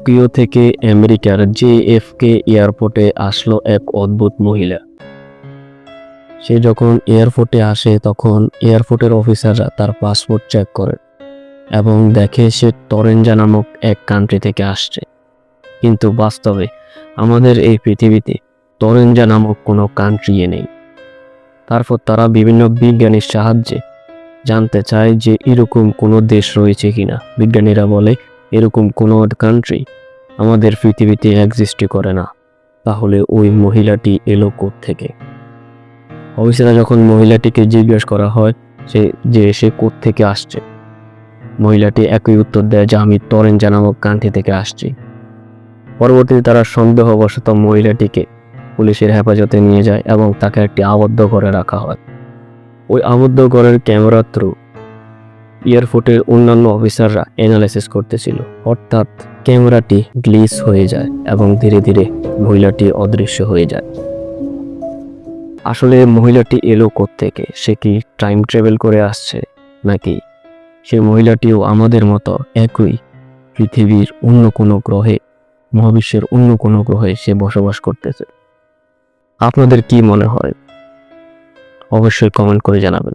Tokyo থেকে আমেরিকার JFK এয়ারপোর্টে আসলো এক অদ্ভুত মহিলা। সে যখন এয়ারপোর্টে আসে তখন এয়ারপোর্টের অফিসাররা তার পাসপোর্ট চেক করে এবং দেখে সে তরেঞ্জা নামক এক কান্ট্রি থেকে আসছে। কিন্তু বাস্তবে আমাদের এই পৃথিবীতে তরেঞ্জা নামক কোনো কান্ট্রি নেই। তারপর তারা বিভিন্ন বিজ্ঞানীর সাহায্যে জানতে চায় যে এরকম কোনো দেশ রয়েছে কিনা। বিজ্ঞানীরা বলে এরকম কোনো কান্ট্রি আমাদের পৃথিবীতে এক্সিস্টই করে না। তাহলে ওই মহিলাটি এলো কোত্থেকে? অফিসাররা যখন মহিলাটিকে জিজ্ঞেস করা হয় সে কোত্থেকে আসছে, মহিলাটি একই উত্তর দেয় যে আমি তরেঞ্জা নামক কান্ট্রি থেকে আসছি। পরবর্তীতে তারা সন্দেহবশত মহিলাটিকে পুলিশের হেফাজতে নিয়ে যায় এবং তাকে একটি আবদ্ধ ঘরে রাখা হয়। ওই আবদ্ধ ঘরের ক্যামেরা থ্রু এয়ারপোর্টের অন্যান্য অফিসাররা অ্যানালাইসিস করতেছিল, অর্থাৎ ক্যামেরাটি গ্লিচ হয়ে যায় এবং ধীরে ধীরে মহিলাটি অদৃশ্য হয়ে যায়। আসলে মহিলাটি এলো কোত্থেকে? সে কি টাইম ট্রাভেল করে আসছে, নাকি সে মহিলাটিও আমাদের মতো একই পৃথিবীর অন্য কোনো গ্রহে, মহাবিশ্বের অন্য কোনো গ্রহে সে বসবাস করতেছে? আপনাদের কি মনে হয়? অবশ্যই কমেন্ট করে জানাবেন।